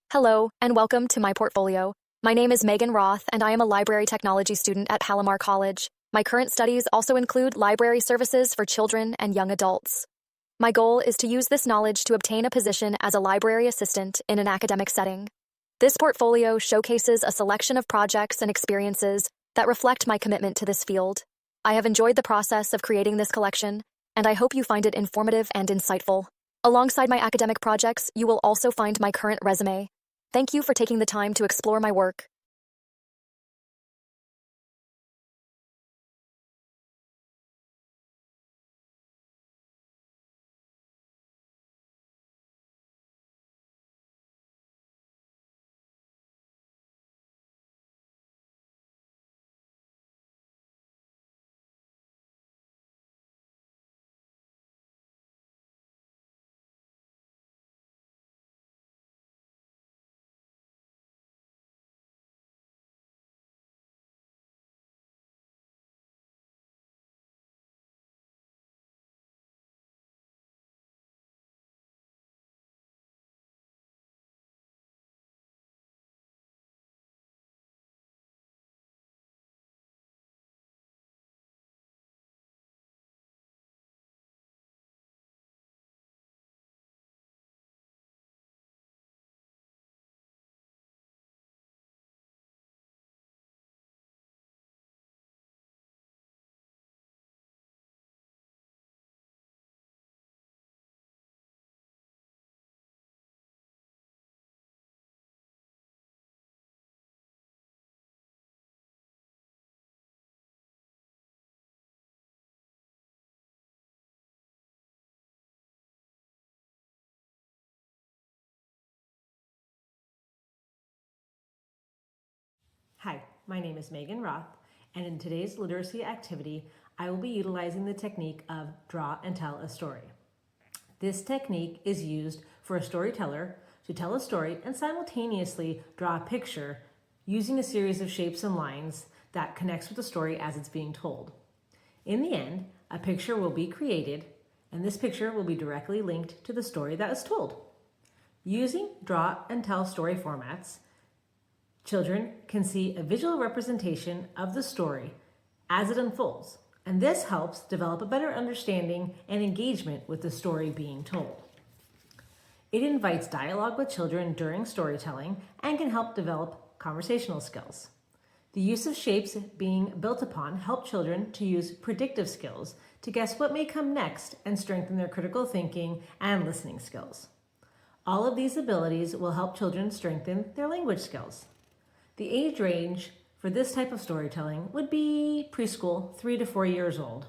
Hello, and welcome to my portfolio. My name is Megan Roth, and I am a library technology student at Palomar College. My current studies also include library services for children and young adults. My goal is to use this knowledge to obtain a position as a library assistant in an academic setting. This portfolio showcases a selection of projects and experiences that reflect my commitment to this field. I have enjoyed the process of creating this collection, and I hope you find it informative and insightful. Alongside my academic projects, you will also find my current resume. Thank you for taking the time to explore my work. Hi, my name is Megan Roth, and in today's literacy activity, I will be utilizing the technique of draw and tell a story. This technique is used for a storyteller to tell a story and simultaneously draw a picture using a series of shapes and lines that connects with the story as it's being told. In the end, a picture will be created, and this picture will be directly linked to the story that is told. Using draw and tell story formats, children can see a visual representation of the story as it unfolds, and this helps develop a better understanding and engagement with the story being told. It invites dialogue with children during storytelling and can help develop conversational skills. The use of shapes being built upon help children to use predictive skills to guess what may come next and strengthen their critical thinking and listening skills. All of these abilities will help children strengthen their language skills. The age range for this type of storytelling would be preschool, 3 to 4 years old.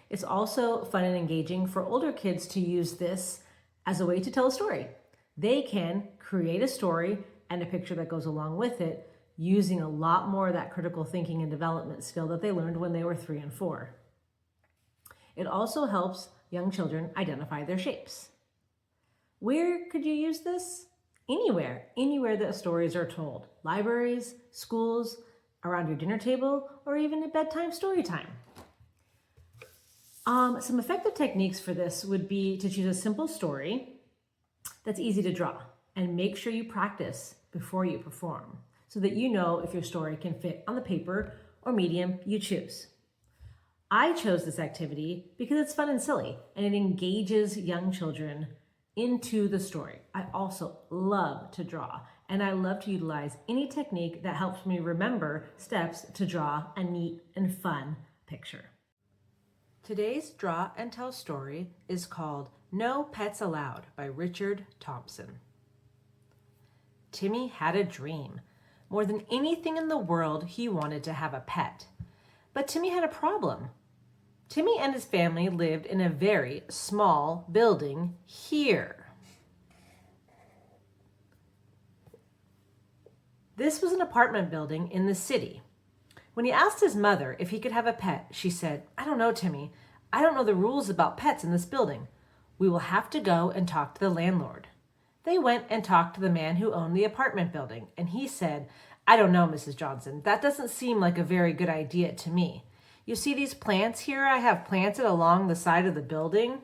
It's also fun and engaging for older kids to use this as a way to tell a story. They can create a story and a picture that goes along with it using a lot more of that critical thinking and development skill that they learned when they were 3 and 4. It also helps young children identify their shapes. Where could you use this? Anywhere that stories are told. Libraries, schools, around your dinner table, or even at bedtime story time. Some effective techniques for this would be to choose a simple story that's easy to draw and make sure you practice before you perform so that you know if your story can fit on the paper or medium you choose. I chose this activity because it's fun and silly and it engages young children into the story. I also love to draw, and I love to utilize any technique that helps me remember steps to draw a neat and fun picture. Today's draw and tell story is called No Pets Allowed by Richard Thompson. Timmy had a dream. More than anything in the world, he wanted to have a pet. But Timmy had a problem. Timmy and his family lived in a very small building here. This was an apartment building in the city. When he asked his mother if he could have a pet, she said, "I don't know, Timmy. I don't know the rules about pets in this building. We will have to go and talk to the landlord." They went and talked to the man who owned the apartment building, and he said, "I don't know, Mrs. Johnson. That doesn't seem like a very good idea to me. You see these plants here I have planted along the side of the building?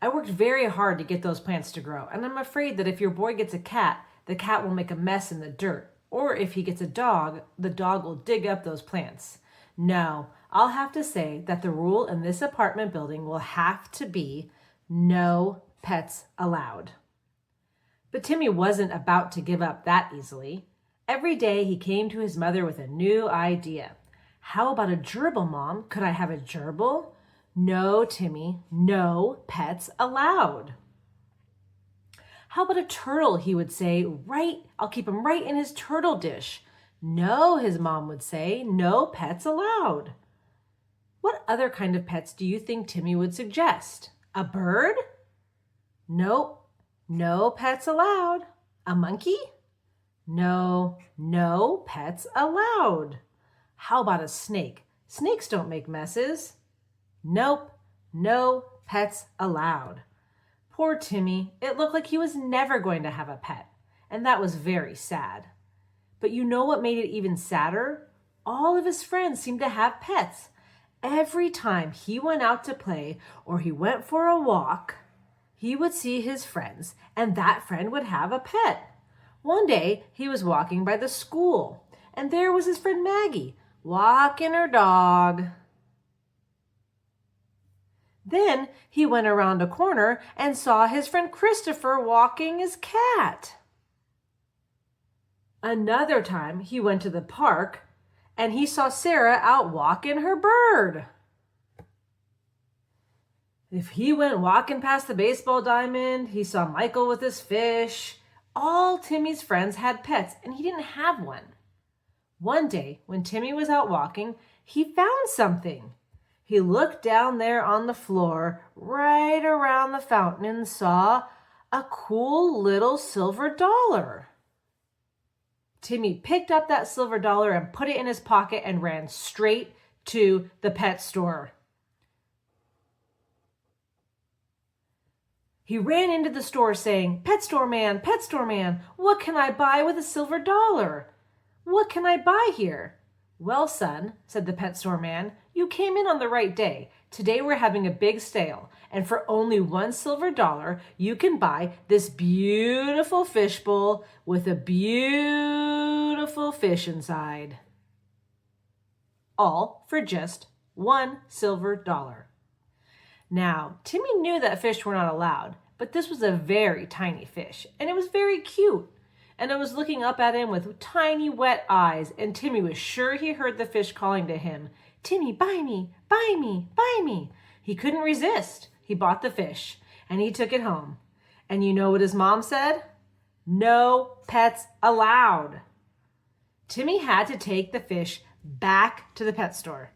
I worked very hard to get those plants to grow, and I'm afraid that if your boy gets a cat, the cat will make a mess in the dirt. Or if he gets a dog, the dog will dig up those plants. No, I'll have to say that the rule in this apartment building will have to be no pets allowed. But Timmy wasn't about to give up that easily. Every day he came to his mother with a new idea. How about a gerbil, Mom? Could I have a gerbil? No, Timmy, no pets allowed. How about a turtle, he would say, I'll keep him right in his turtle dish. No, his mom would say, no pets allowed. What other kind of pets do you think Timmy would suggest? A bird? Nope, no pets allowed. A monkey? No, no pets allowed. How about a snake? Snakes don't make messes. Nope, no pets allowed. Poor Timmy, it looked like he was never going to have a pet, and that was very sad. But you know what made it even sadder? All of his friends seemed to have pets. Every time he went out to play or he went for a walk, he would see his friends, and that friend would have a pet. One day, he was walking by the school, and there was his friend Maggie, walking her dog. Then he went around a corner and saw his friend Christopher walking his cat. Another time he went to the park and he saw Sarah out walking her bird. If he went walking past the baseball diamond, he saw Michael with his fish. All Timmy's friends had pets and he didn't have one. One day when Timmy was out walking, he found something. He looked down there on the floor, right around the fountain, and saw a cool little silver dollar. Timmy picked up that silver dollar and put it in his pocket and ran straight to the pet store. He ran into the store saying, Pet store man, what can I buy with a silver dollar? What can I buy here? Well, son, said the pet store man, you came in on the right day. Today we're having a big sale, and for only $1 silver, you can buy this beautiful fish bowl with a beautiful fish inside. All for just $1 silver. Now, Timmy knew that fish were not allowed, but this was a very tiny fish, and it was very cute. And it was looking up at him with tiny wet eyes, and Timmy was sure he heard the fish calling to him, Timmy, buy me, buy me, buy me. He couldn't resist. He bought the fish, and he took it home. And you know what his mom said? No pets allowed. Timmy had to take the fish back to the pet store.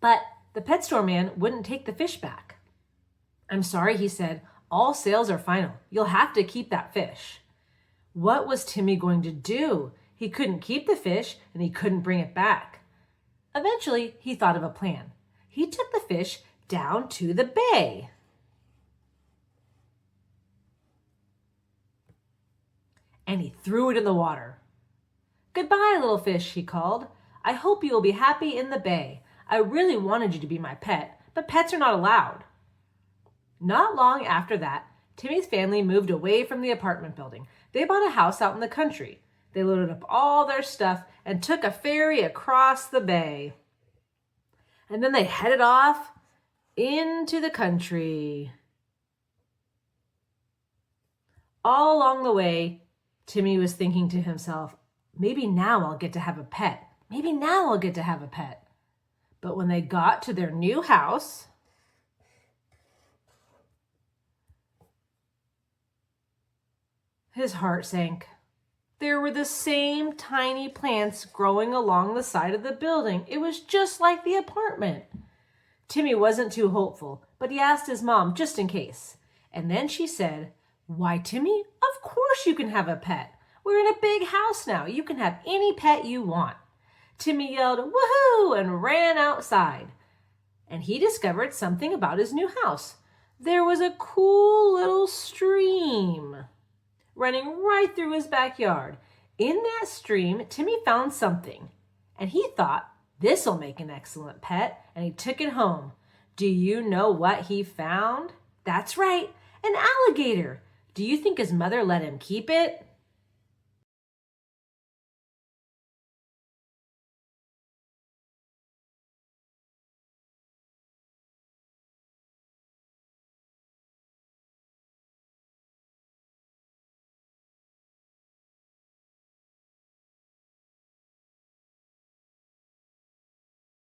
But the pet store man wouldn't take the fish back. I'm sorry, he said. All sales are final. You'll have to keep that fish. What was Timmy going to do? He couldn't keep the fish and he couldn't bring it back. Eventually, he thought of a plan. He took the fish down to the bay. And he threw it in the water. Goodbye, little fish, he called. I hope you will be happy in the bay. I really wanted you to be my pet, but pets are not allowed. Not long after that, Timmy's family moved away from the apartment building. They bought a house out in the country. They loaded up all their stuff and took a ferry across the bay. And then they headed off into the country. All along the way, Timmy was thinking to himself, maybe now I'll get to have a pet. Maybe now I'll get to have a pet. But when they got to their new house, his heart sank. There were the same tiny plants growing along the side of the building. It was just like the apartment. Timmy wasn't too hopeful, but he asked his mom just in case. And then she said, Why, Timmy, of course you can have a pet. We're in a big house now. You can have any pet you want. Timmy yelled, woohoo, and ran outside. And he discovered something about his new house. There was a cool little stream running right through his backyard. In that stream, Timmy found something, and he thought, this'll make an excellent pet, and he took it home. Do you know what he found? That's right, an alligator. Do you think his mother let him keep it?